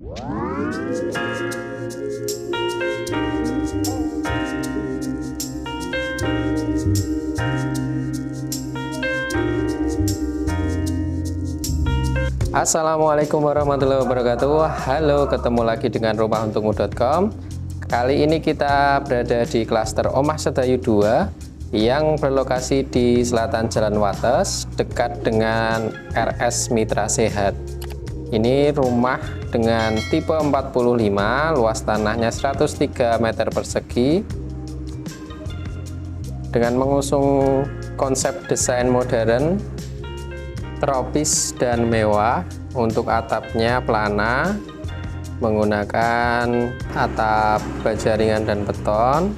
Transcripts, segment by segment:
Assalamualaikum warahmatullahi wabarakatuh. Halo, ketemu lagi dengan rumahuntukmu.com. Kali ini kita berada di klaster Omah Sedayu 2 yang berlokasi di selatan Jalan Wates, dekat dengan RS Mitra Sehat. Ini rumah dengan tipe 45, luas tanahnya 103 meter persegi, dengan mengusung konsep desain modern, tropis dan mewah. Untuk atapnya pelana menggunakan atap baja ringan dan beton.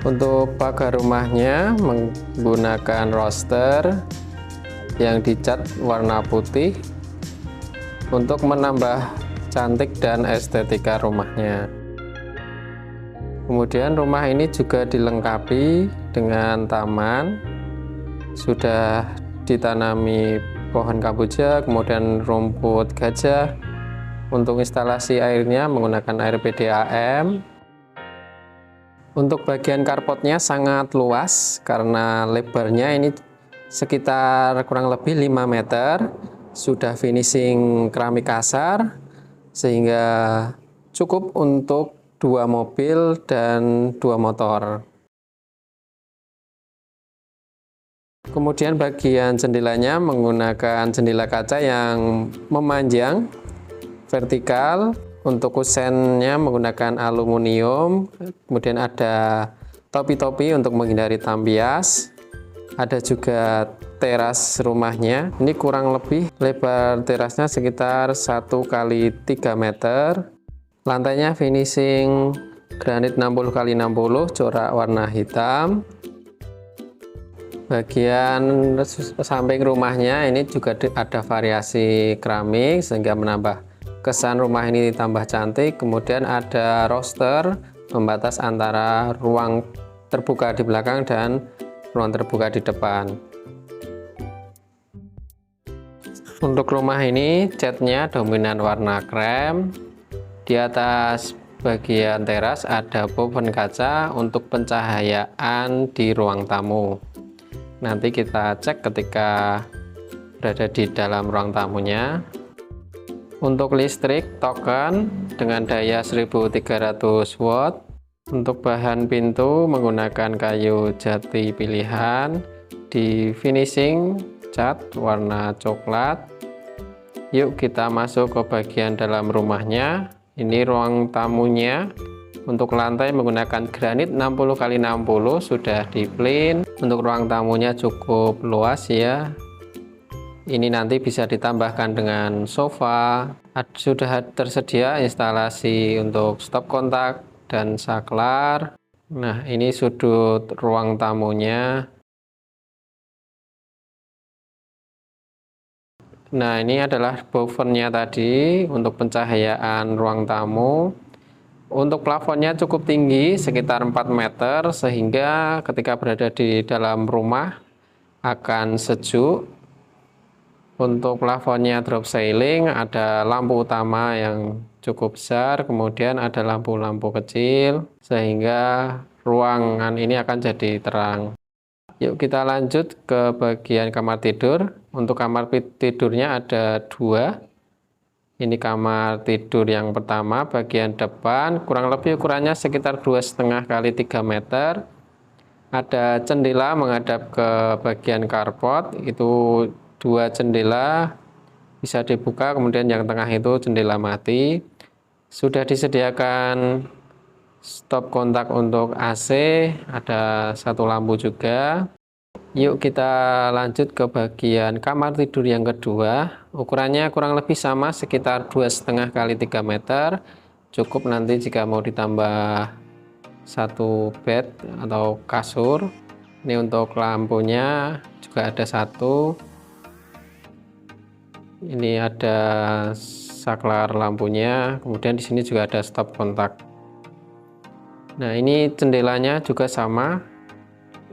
Untuk pagar rumahnya menggunakan roster yang dicat warna putih untuk menambah cantik dan estetika rumahnya. Kemudian rumah ini juga dilengkapi dengan taman, sudah ditanami pohon kamboja, kemudian rumput gajah. Untuk instalasi airnya menggunakan air PDAM. Untuk bagian karpotnya sangat luas karena lebarnya ini sekitar kurang lebih 5 meter, sudah finishing keramik kasar sehingga cukup untuk 2 mobil dan 2 motor. Kemudian bagian jendelanya menggunakan jendela kaca yang memanjang vertikal. Untuk kusennya menggunakan aluminium. Kemudian ada topi-topi untuk menghindari tambias. Ada juga teras rumahnya. Ini kurang lebih lebar terasnya sekitar 1 kali 3 meter. Lantainya finishing granit 60 kali 60 corak warna hitam. Bagian samping rumahnya ini juga ada variasi keramik sehingga menambah kesan rumah ini tambah cantik. Kemudian ada roster pembatas antara ruang terbuka di belakang dan ruang terbuka di depan. Untuk rumah ini catnya dominan warna krem. Di atas bagian teras ada pohon kaca untuk pencahayaan di ruang tamu. Nanti kita cek ketika berada di dalam ruang tamunya. Untuk listrik token dengan daya 1300 watt. Untuk bahan pintu menggunakan kayu jati pilihan, di finishing cat warna coklat. Yuk kita masuk ke bagian dalam rumahnya. Ini ruang tamunya. Untuk lantai menggunakan granit 60 kali 60 sudah di plain. Untuk ruang tamunya cukup luas ya. Ini nanti bisa ditambahkan dengan sofa. Sudah tersedia instalasi untuk stop kontak dan saklar. Nah, ini sudut ruang tamunya. Nah, ini adalah buffernya tadi untuk pencahayaan ruang tamu. Untuk plafonnya cukup tinggi, sekitar 4 meter, sehingga ketika berada di dalam rumah akan sejuk. Untuk plafonnya drop ceiling, ada lampu utama yang cukup besar, kemudian ada lampu-lampu kecil, sehingga ruangan ini akan jadi terang. Yuk kita lanjut ke bagian kamar tidur. Untuk kamar tidurnya ada 2. Ini kamar tidur yang pertama, bagian depan, kurang lebih ukurannya sekitar 2,5 kali 3 meter. Ada jendela menghadap ke bagian karpot, itu 2 jendela bisa dibuka, kemudian yang tengah itu jendela mati. Sudah disediakan stop kontak untuk AC, ada 1 lampu juga. Yuk kita lanjut ke bagian kamar tidur yang kedua. Ukurannya kurang lebih sama, sekitar 2,5 kali 3 meter. Cukup nanti jika mau ditambah 1 bed atau kasur. Ini untuk lampunya juga ada 1. Ini ada saklar lampunya, kemudian di sini juga ada stop kontak. Nah, ini jendelanya juga sama,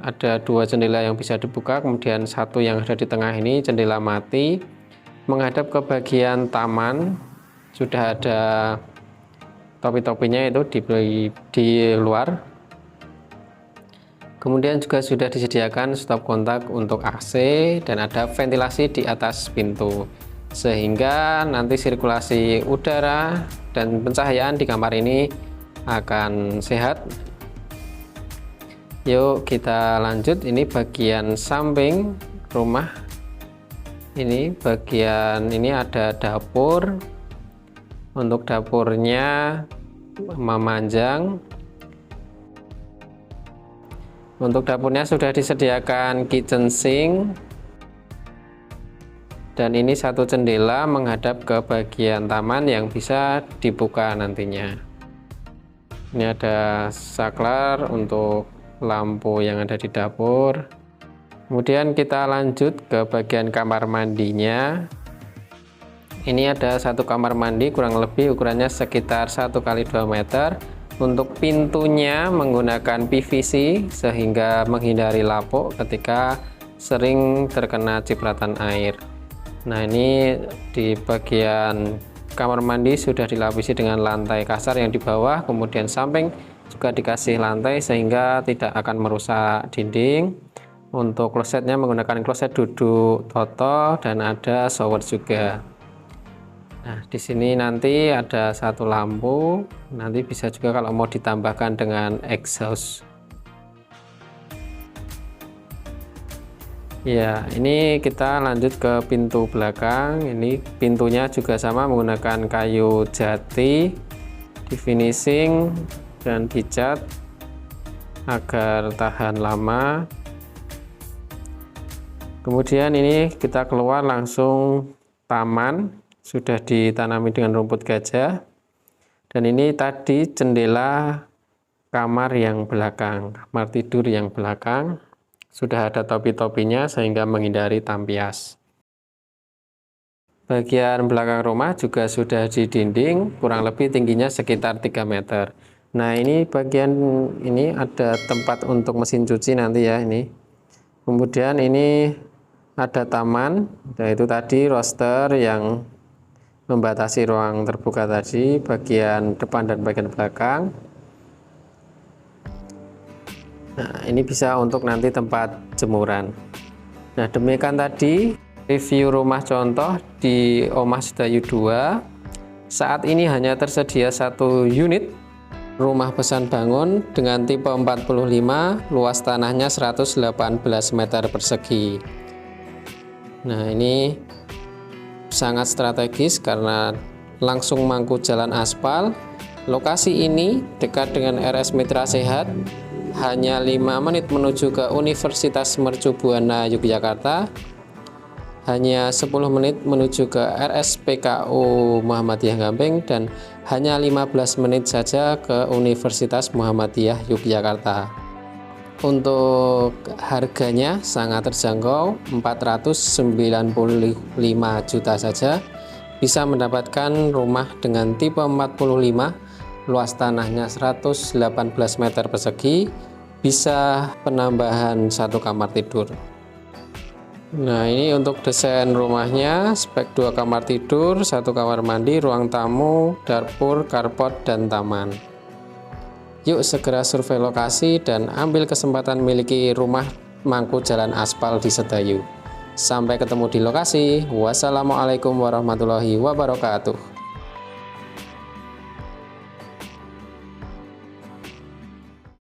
ada 2 jendela yang bisa dibuka, kemudian 1 yang ada di tengah ini jendela mati menghadap ke bagian taman. sudah ada topi-topinya itu di luar. Kemudian juga sudah disediakan stop kontak untuk AC dan ada ventilasi di atas pintu, sehingga nanti sirkulasi udara dan pencahayaan di kamar ini akan sehat. Yuk kita lanjut. Ini bagian samping rumah. Ini bagian ini ada dapur. Untuk dapurnya memanjang. Untuk dapurnya sudah disediakan kitchen sink, dan ini satu jendela menghadap ke bagian taman yang bisa dibuka nantinya. Ini ada saklar untuk lampu yang ada di dapur. Kemudian kita lanjut ke bagian kamar mandinya. Ini ada satu kamar mandi, kurang lebih ukurannya sekitar 1x2 meter. Untuk pintunya menggunakan PVC sehingga menghindari lapuk ketika sering terkena cipratan air. Nah, ini di bagian kamar mandi sudah dilapisi dengan lantai kasar yang di bawah, kemudian samping juga dikasih lantai sehingga tidak akan merusak dinding. Untuk klosetnya menggunakan kloset duduk toto dan ada shower juga. Nah, di sini nanti ada satu lampu, nanti bisa juga kalau mau ditambahkan dengan exhaust. Ya, ini kita lanjut ke pintu belakang. Ini pintunya juga sama menggunakan kayu jati, di finishing dan dicat agar tahan lama. Kemudian ini kita keluar langsung taman. Sudah ditanami dengan rumput gajah, dan ini tadi jendela kamar yang belakang, kamar tidur yang belakang sudah ada topi-topinya sehingga menghindari tampias. Bagian belakang rumah juga sudah di dinding, kurang lebih tingginya sekitar 3 meter. Nah, ini bagian ini ada tempat untuk mesin cuci nanti ya ini. Kemudian ini ada taman, yaitu tadi roster yang membatasi ruang terbuka tadi, bagian depan dan bagian belakang. Nah, ini bisa untuk nanti tempat jemuran. Nah, demikian tadi review rumah contoh di Omah Sedayu 2. Saat ini hanya tersedia satu unit rumah pesan bangun dengan tipe 45, luas tanahnya 118 meter persegi. Nah, ini sangat strategis karena langsung mangku jalan aspal. Lokasi ini dekat dengan RS Mitra Sehat, hanya 5 menit menuju ke Universitas Mercu Buana Yogyakarta, hanya 10 menit menuju ke RSPKU Muhammadiyah Gampeng, dan hanya 15 menit saja ke Universitas Muhammadiyah Yogyakarta. Untuk harganya sangat terjangkau, 495 juta saja bisa mendapatkan rumah dengan tipe 45, luas tanahnya 118 meter persegi, bisa penambahan satu kamar tidur. Nah, ini untuk desain rumahnya, spek 2 kamar tidur, 1 kamar mandi, ruang tamu, dapur, carport, dan taman. Yuk segera survei lokasi dan ambil kesempatan miliki rumah mangku jalan aspal di Sedayu. Sampai ketemu di lokasi. Wassalamualaikum warahmatullahi wabarakatuh.